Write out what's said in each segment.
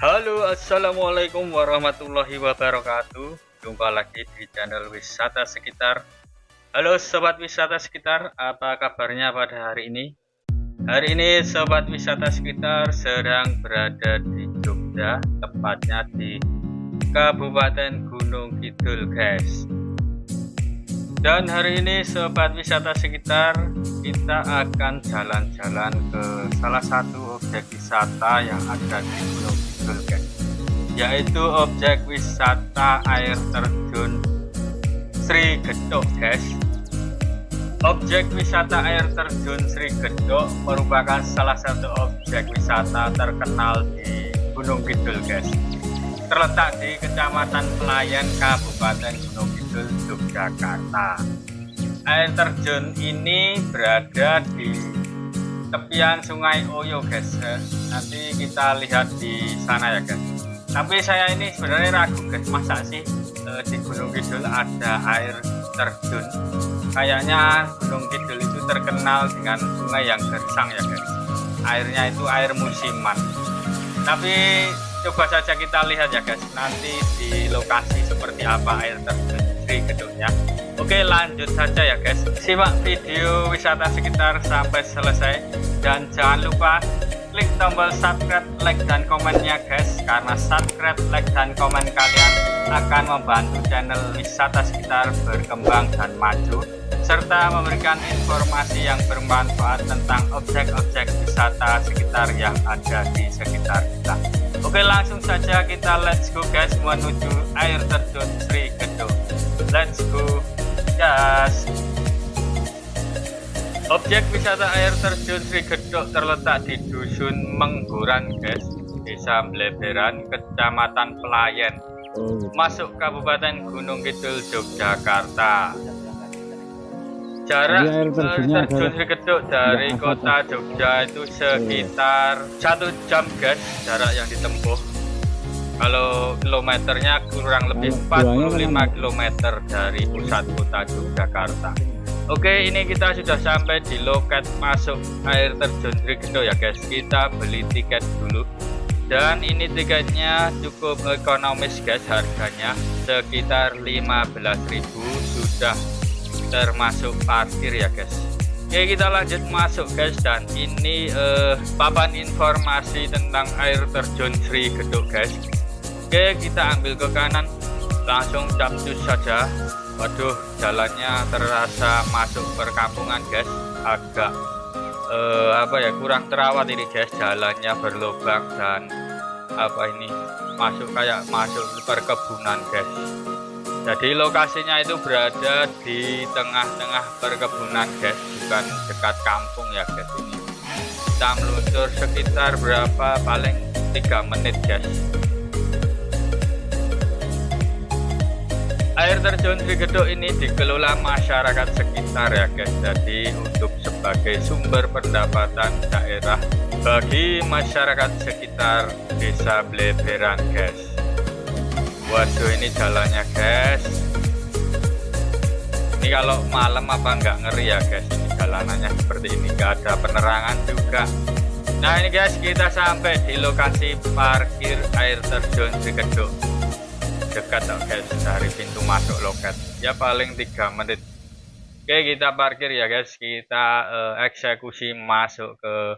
Halo, assalamualaikum warahmatullahi wabarakatuh. Jumpa lagi di channel wisata sekitar. Halo sobat wisata sekitar, apa kabarnya pada hari ini? Hari ini sobat wisata sekitar sedang berada di Jogja, tepatnya di Kabupaten Gunung Kidul, guys. Dan hari ini sobat wisata sekitar, kita akan jalan-jalan ke salah satu objek wisata yang ada di Gunung Kidul, guys, yaitu objek wisata air terjun Sri Gedhok, guys. Objek wisata air terjun Sri Gedhok merupakan salah satu objek wisata terkenal di Gunung Kidul, guys. Terletak di Kecamatan Pelayan, Kabupaten Gunung Kidul, Yogyakarta. Air terjun ini berada di tepian Sungai Oyo, guys. Nanti kita lihat di sana ya, guys. Tapi saya ini sebenarnya ragu, guys, masa sih di Gunung Kidul ada air terjun? Kayaknya Gunung Kidul itu terkenal dengan sungai yang gersang ya, guys. Airnya itu air musiman. Tapi coba saja kita lihat ya, guys, nanti di lokasi seperti apa air terjun Sri Gedhoknya. Oke, lanjut saja ya, guys. Simak video wisata sekitar sampai selesai dan jangan lupa klik tombol subscribe, like, dan komennya, guys, karena subscribe, like, dan komen kalian akan membantu channel wisata sekitar berkembang dan maju, serta memberikan informasi yang bermanfaat tentang objek-objek wisata sekitar yang ada di sekitar kita. Oke, langsung saja kita let's go, guys, menuju air terjun Sri Gedhok. Let's go, guys. Objek wisata air terjun Sri Gedhok terletak di Dusun Mengguran, guys, Desa Bleberan, Kecamatan Pelayan, masuk Kabupaten Gunung Kidul, Yogyakarta. Jarak air terjun Sri Gedhok dari kota Jogja itu sekitar 1 jam, guys, jarak yang ditempuh. Kalau kilometernya kurang lebih 45 km dari pusat kota Yogyakarta. Oke, ini kita sudah sampai di loket masuk air terjun Sri Gedhok ya, guys. Kita beli tiket dulu. Dan ini tiketnya cukup ekonomis, guys, harganya sekitar 15.000, sudah termasuk parkir ya, guys. Oke, kita lanjut masuk, guys, dan ini papan informasi tentang air terjun Sri Gedhok, guys. Oke, kita ambil ke kanan, langsung capcus saja. Waduh, jalannya terasa masuk perkampungan, guys. Agak kurang terawat ini, guys. Jalannya berlubang dan kayak masuk perkebunan, guys. Jadi lokasinya itu berada di tengah-tengah perkebunan, guys, bukan dekat kampung ya, guys. Ini kita meluncur sekitar paling 3 menit, guys. Air terjun Sri Gedhok ini dikelola masyarakat sekitar ya, guys. Jadi untuk sebagai sumber pendapatan daerah bagi masyarakat sekitar Desa Bleberan, guys. Waduh, ini jalannya, guys. Ini kalau malam apa nggak ngeri ya, guys. Ini jalanannya seperti ini, nggak ada penerangan juga. Nah, ini, guys, kita sampai di lokasi parkir air terjun Sri Gedhok. Dekat, guys, dari pintu masuk loket ya, paling 3 menit. Oke, kita parkir ya, guys. Kita eksekusi masuk ke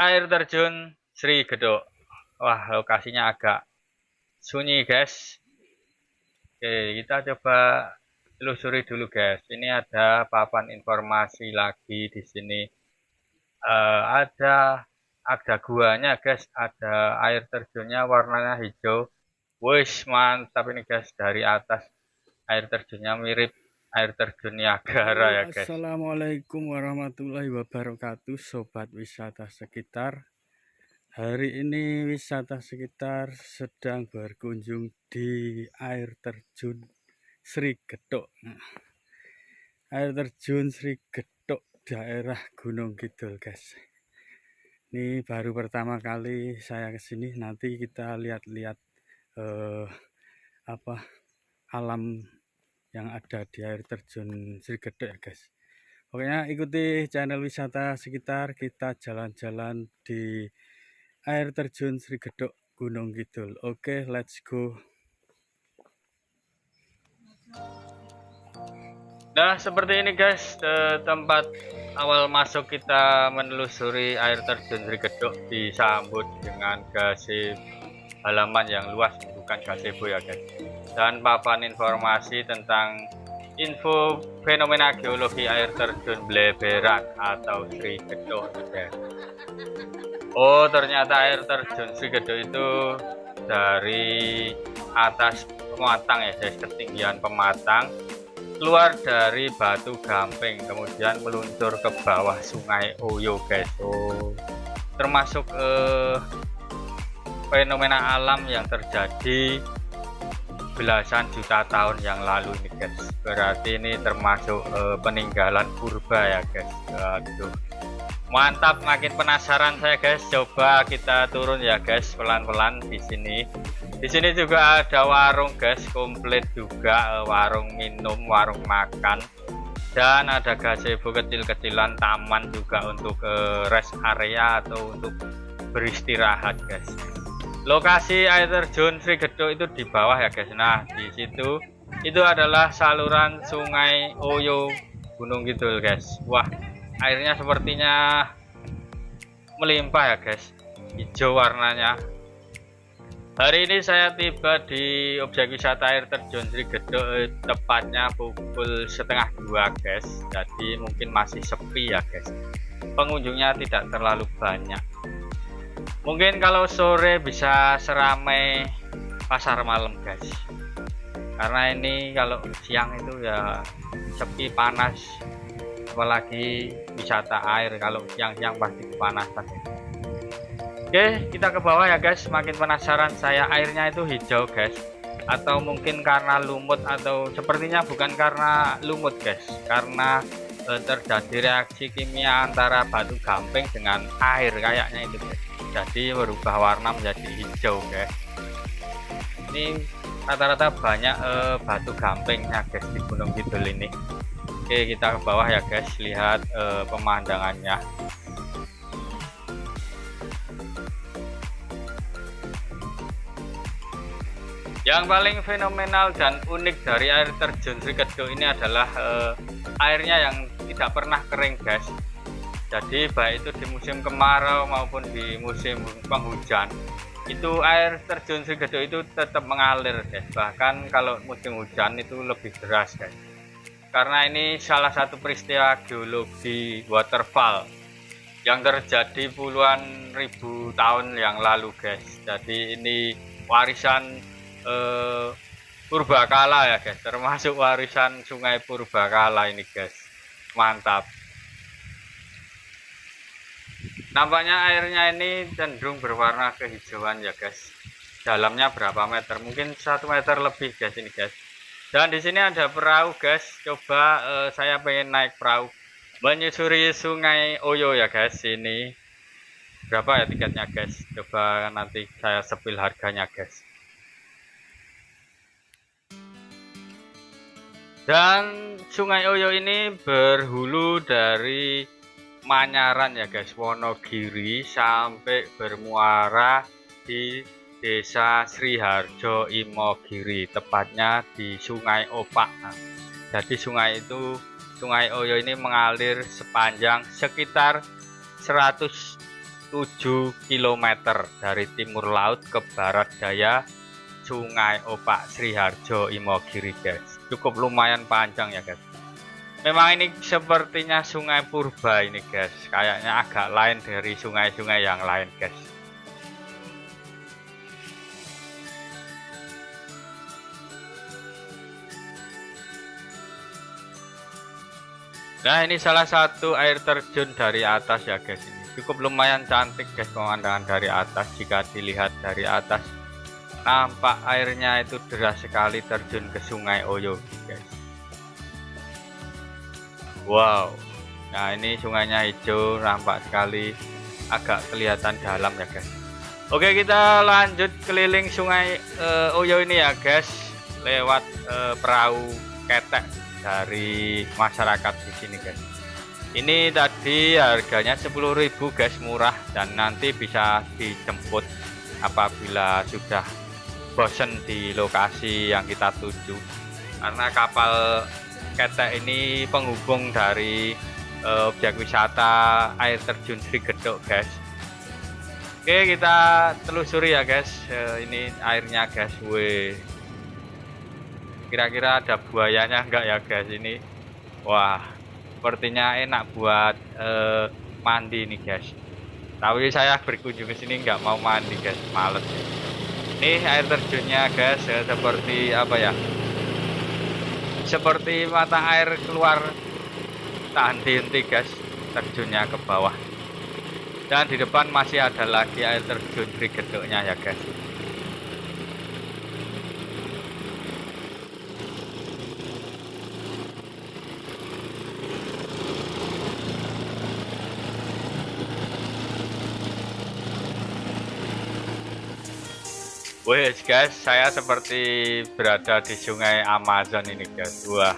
air terjun Sri Gedhok. Wah, lokasinya agak sunyi, guys. Oke, kita coba telusuri dulu, guys. Ini ada papan informasi lagi di sini. Ada guanya, guys. Ada air terjunnya, warnanya hijau. Wih, mantap ini, guys. Dari atas air terjunnya mirip air terjun Niagara ya, guys. Assalamualaikum warahmatullahi wabarakatuh, sobat wisata sekitar. Hari ini wisata sekitar sedang berkunjung di air terjun Sri Gedhok. Air terjun Sri Gedhok, daerah Gunung Kidul, guys. Ini baru pertama kali saya kesini. Nanti kita lihat-lihat alam yang ada di air terjun Sri Gedhok ya, guys. Pokoknya ikuti channel wisata sekitar, kita jalan-jalan di air terjun Sri Gedhok Gunung Kidul. Oke, let's go. Nah, seperti ini guys, tempat awal masuk kita menelusuri air terjun Srigedok disambut dengan gazebo halaman yang luas, bukan gazebo ya guys. Dan papan informasi tentang info fenomena geologi air terjun Bleberan atau Srigedok guys. Oh, ternyata air terjun Srigedok itu dari atas pematang ya guys, ketinggian pematang, keluar dari Batu Gamping, kemudian meluncur ke bawah Sungai Oyo guys. Oh, termasuk fenomena alam yang terjadi belasan juta tahun yang lalu ini guys. Berarti ini termasuk peninggalan purba ya guys. Aduh, mantap, makin penasaran saya guys. Coba kita turun ya guys, pelan-pelan di sini. Di sini juga ada warung guys, komplit juga, warung minum, warung makan, dan ada gazebo kecil-kecilan, taman juga untuk rest area atau untuk beristirahat guys. Lokasi air terjun Srigedok itu di bawah ya guys. Nah, di situ itu adalah saluran Sungai Oyo Gunung Kidul guys. Wah, airnya sepertinya melimpah ya guys, hijau warnanya. Hari ini saya tiba di objek wisata air terjun Srigedok tepatnya pukul 1:30 guys. Jadi mungkin masih sepi ya guys, pengunjungnya tidak terlalu banyak. Mungkin kalau sore bisa seramai pasar malam guys, karena ini kalau siang itu ya sepi, panas, apalagi wisata air kalau siang-siang pasti kepanasan. Oke, kita ke bawah ya guys. Makin penasaran saya, airnya itu hijau guys, atau mungkin karena lumut, atau sepertinya bukan karena lumut guys, karena terjadi reaksi kimia antara batu gamping dengan air kayaknya itu guys. Jadi berubah warna menjadi hijau guys. Ini rata-rata banyak batu gampingnya guys di Gunung Kidul ini. Oke, kita ke bawah ya guys, lihat pemandangannya. Yang paling fenomenal dan unik dari air terjun Srigedok ini adalah airnya yang tidak pernah kering guys. Jadi baik itu di musim kemarau maupun di musim penghujan, itu air terjun Srigedok itu tetap mengalir guys. Bahkan kalau musim hujan itu lebih deras guys, karena ini salah satu peristiwa geologi waterfall yang terjadi puluhan ribu tahun yang lalu guys. Jadi ini warisan purbakala ya guys, termasuk warisan sungai purbakala ini guys. Mantap, nampaknya airnya ini cenderung berwarna kehijauan ya guys. Dalamnya berapa meter, mungkin 1 meter lebih guys ini guys. Dan di sini ada perahu guys. Coba saya pengen naik perahu menyusuri Sungai Oyo ya guys. Ini berapa ya tiketnya guys, coba nanti saya sepil harganya guys. Dan Sungai Oyo ini berhulu dari Manyaran ya guys, Wonogiri, sampai bermuara di Desa Sriharjo Imogiri, tepatnya di Sungai Opak. Nah, jadi Sungai Oyo ini mengalir sepanjang sekitar 107 km dari timur laut ke barat daya Sungai Opak Sriharjo Imogiri guys. Cukup lumayan panjang ya guys. Memang ini sepertinya sungai purba ini guys, kayaknya agak lain dari sungai-sungai yang lain guys. Nah, ini salah satu air terjun dari atas ya guys. Ini cukup lumayan cantik guys pemandangan dari atas. Jika dilihat dari atas, nampak airnya itu deras sekali terjun ke Sungai Oyo guys. Wow, nah ini sungainya hijau, nampak sekali, agak kelihatan dalam ya guys. Oke, kita lanjut keliling Sungai Oyo ini ya guys, lewat perahu ketek dari masyarakat di sini guys. Ini tadi harganya 10.000 guys, murah, dan nanti bisa dijemput apabila sudah bosen di lokasi yang kita tuju, karena kapal ketek ini penghubung dari objek wisata air terjun Sri Gedok, guys. Oke, kita telusuri ya guys. Ini airnya guys. Wih, kira-kira ada buayanya enggak ya guys ini? Wah, sepertinya enak buat mandi nih guys. Tapi saya berkunjung ke sini nggak mau mandi guys, males. Ini air terjunnya guys, seperti apa ya? Seperti mata air keluar tak henti-henti guys, terjunnya ke bawah. Dan di depan masih ada lagi air terjun Sri Gedoknya ya guys. Wih guys, saya seperti berada di sungai Amazon ini guys. Wah,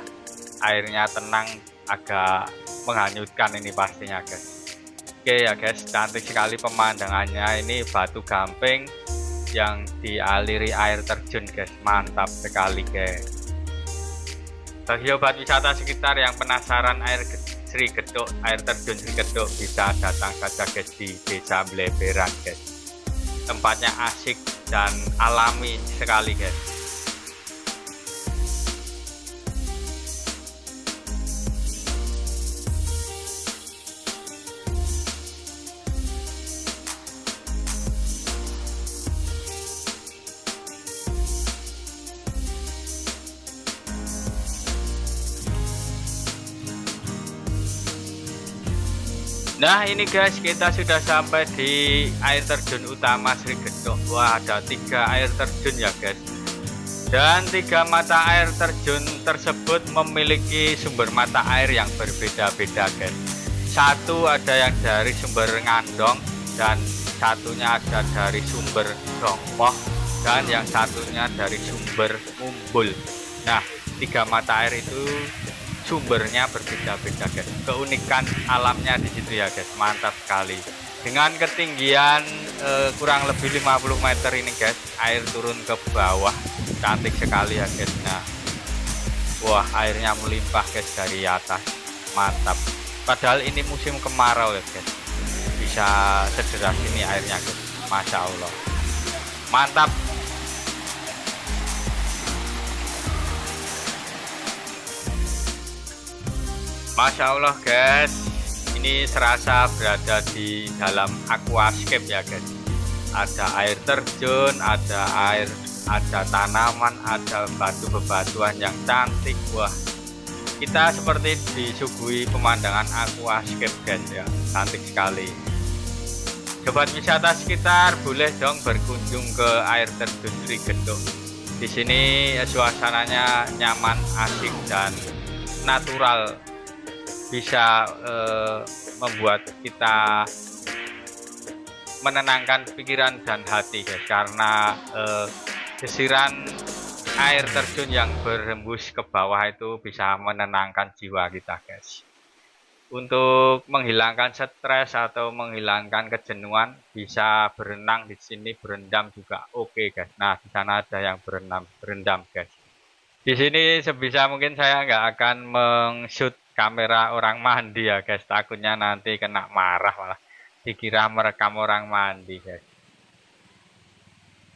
airnya tenang, agak menghanyutkan ini pastinya guys. Oke ya guys, cantik sekali pemandangannya. Ini batu gamping yang dialiri air terjun guys, mantap sekali guys. Bagi sobat wisata sekitar yang penasaran Sri Gedok, air terjun Sri Gedok, bisa datang saja guys di Desa Bleberan guys. Tempatnya asik dan alami sekali guys. Nah ini guys, kita sudah sampai di air terjun utama Sri Gedok. Wah, ada 3 air terjun ya guys. Dan 3 mata air terjun tersebut memiliki sumber mata air yang berbeda-beda guys. Satu ada yang dari sumber Ngandong, dan satunya ada dari sumber Dongpoh, dan yang satunya dari sumber Mumbul. Nah, 3 mata air itu sumbernya berbeda-beda guys. Keunikan alamnya di situ ya guys, mantap sekali. Dengan ketinggian kurang lebih 50 meter ini guys, air turun ke bawah, cantik sekali ya guys. Nah, wah, airnya melimpah guys dari atas, mantap. Padahal ini musim kemarau ya guys, bisa sederas ini airnya guys, masya Allah, mantap. Masya Allah guys, ini serasa berada di dalam aquascape ya guys. Ada air terjun, ada air, ada tanaman, ada batu bebatuan yang cantik. Wah, kita seperti disuguhi pemandangan aquascape guys ya, cantik sekali. Sobat wisata sekitar, boleh dong berkunjung ke air terjun Sri Gedok. Di sini suasananya nyaman, asik dan natural. Bisa membuat kita menenangkan pikiran dan hati guys, karena desiran air terjun yang berembus ke bawah itu bisa menenangkan jiwa kita guys. Untuk menghilangkan stres atau menghilangkan kejenuhan, bisa berenang di sini, berendam juga oke guys. Nah, di sana ada yang berendam guys. Di sini sebisa mungkin saya nggak akan meng-shoot kamera orang mandi ya guys, takutnya nanti kena marah, malah dikira merekam orang mandi guys.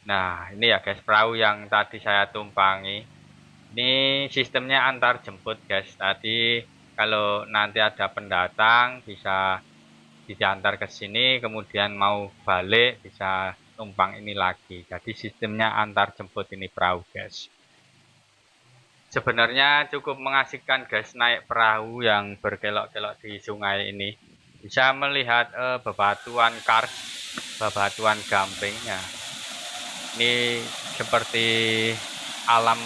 Nah ini ya guys, perahu yang tadi saya tumpangi, ini sistemnya antar jemput guys. Tadi kalau nanti ada pendatang bisa diantar ke sini, kemudian mau balik bisa tumpang ini lagi. Jadi sistemnya antar jemput ini perahu guys. Sebenarnya cukup mengasihkan guys naik perahu yang berkelok-kelok di sungai ini. Bisa melihat bebatuan kars, bebatuan gampingnya. Ini seperti alam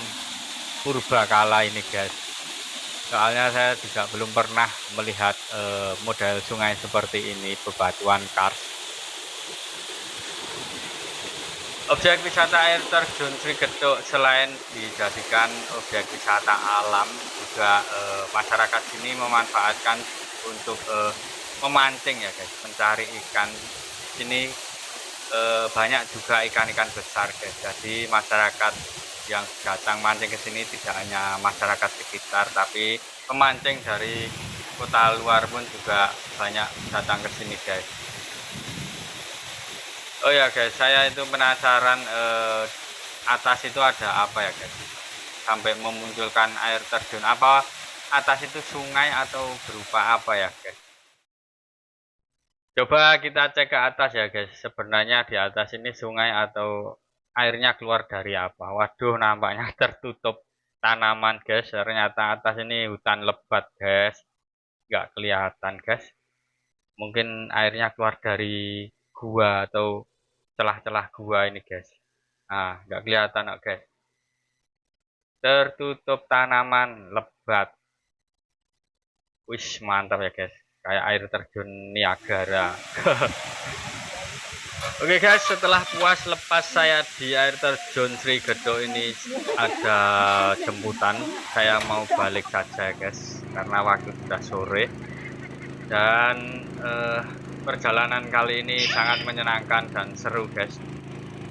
purbakala ini guys. Soalnya saya juga belum pernah melihat model sungai seperti ini, bebatuan kars. Objek wisata air terjun Sri Gedok selain dijadikan objek wisata alam, juga masyarakat sini memanfaatkan untuk memancing ya guys, mencari ikan. Sini banyak juga ikan-ikan besar guys. Jadi masyarakat yang datang mancing ke sini tidak hanya masyarakat sekitar, tapi pemancing dari kota luar pun juga banyak datang ke sini guys. Oh ya guys, saya itu penasaran atas itu ada apa ya guys, sampai memunculkan air terjun. Apa atas itu sungai atau berupa apa ya guys? Coba kita cek ke atas ya guys. Sebenarnya di atas ini sungai atau airnya keluar dari apa? Waduh, nampaknya tertutup tanaman guys. Ternyata atas ini hutan lebat guys. Nggak kelihatan guys. Mungkin airnya keluar dari gua atau celah-celah gua ini guys. Nah, nggak kelihatan guys. Tertutup tanaman lebat. Wih, mantap ya guys. Kayak air terjun Niagara. Oke guys, setelah puas lepas saya di air terjun Sri Gedok ini, ada jemputan. Saya mau balik saja guys, karena waktu sudah sore. Dan perjalanan kali ini sangat menyenangkan dan seru guys.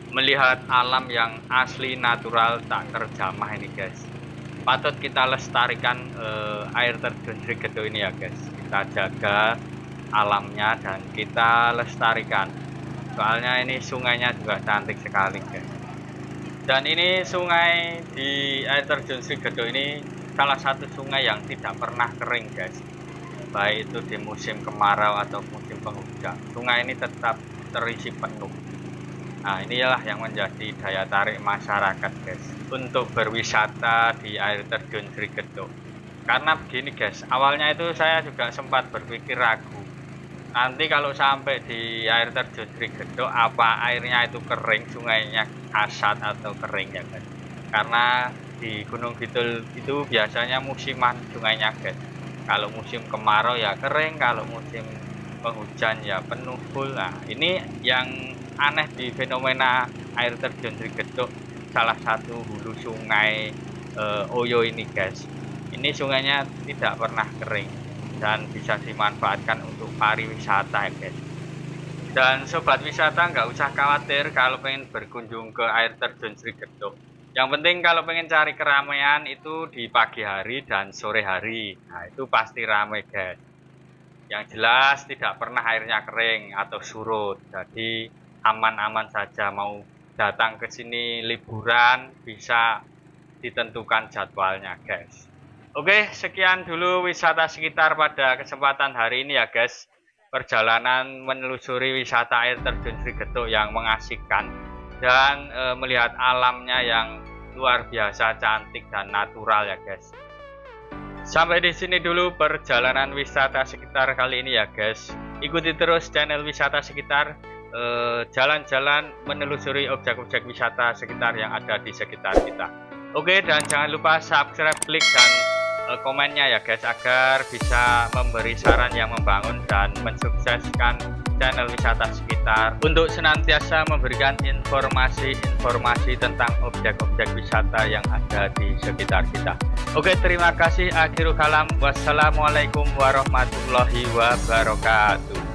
Melihat alam yang asli, natural, tak terjamah ini guys. Patut kita lestarikan air terjun Sri Gedok ini ya guys. Kita jaga alamnya dan kita lestarikan. Soalnya ini sungainya juga cantik sekali guys. Dan ini sungai di air terjun Sri Gedok ini salah satu sungai yang tidak pernah kering guys. Baik itu di musim kemarau atau musim penghujan, sungai ini tetap terisi penuh. Nah, inilah yang menjadi daya tarik masyarakat guys untuk berwisata di air terjun Sri Gedok. Karena begini guys, awalnya itu saya juga sempat berpikir ragu, nanti kalau sampai di air terjun Sri Gedok, apa airnya itu kering, sungainya asat atau kering ya guys. Karena di Gunung Kidul itu biasanya musiman sungainya guys. Kalau musim kemarau ya kering, kalau musim penghujan ya penuh full. Nah, ini yang aneh di fenomena air terjun Sri Gedok, salah satu hulu sungai Oyo ini guys. Ini sungainya tidak pernah kering dan bisa dimanfaatkan untuk pariwisata guys. Dan sobat wisata nggak usah khawatir kalau pengen berkunjung ke air terjun Sri Gedok. Yang penting kalau pengen cari keramaian itu di pagi hari dan sore hari. Nah, itu pasti ramai guys. Yang jelas tidak pernah airnya kering atau surut. Jadi aman-aman saja, mau datang ke sini liburan bisa ditentukan jadwalnya guys. Oke, sekian dulu wisata sekitar pada kesempatan hari ini ya guys. Perjalanan menelusuri wisata air terjun Sri Gedok yang mengasihkan dan melihat alamnya yang luar biasa cantik dan natural ya guys. Sampai di sini dulu perjalanan wisata sekitar kali ini ya guys. Ikuti terus channel wisata sekitar, jalan-jalan menelusuri objek-objek wisata sekitar yang ada di sekitar kita. Oke, dan jangan lupa subscribe, klik dan komennya ya guys, agar bisa memberi saran yang membangun dan mensukseskan channel wisata sekitar untuk senantiasa memberikan informasi-informasi tentang objek-objek wisata yang ada di sekitar kita. Oke, terima kasih. Akhirul kalam, wassalamualaikum warahmatullahi wabarakatuh.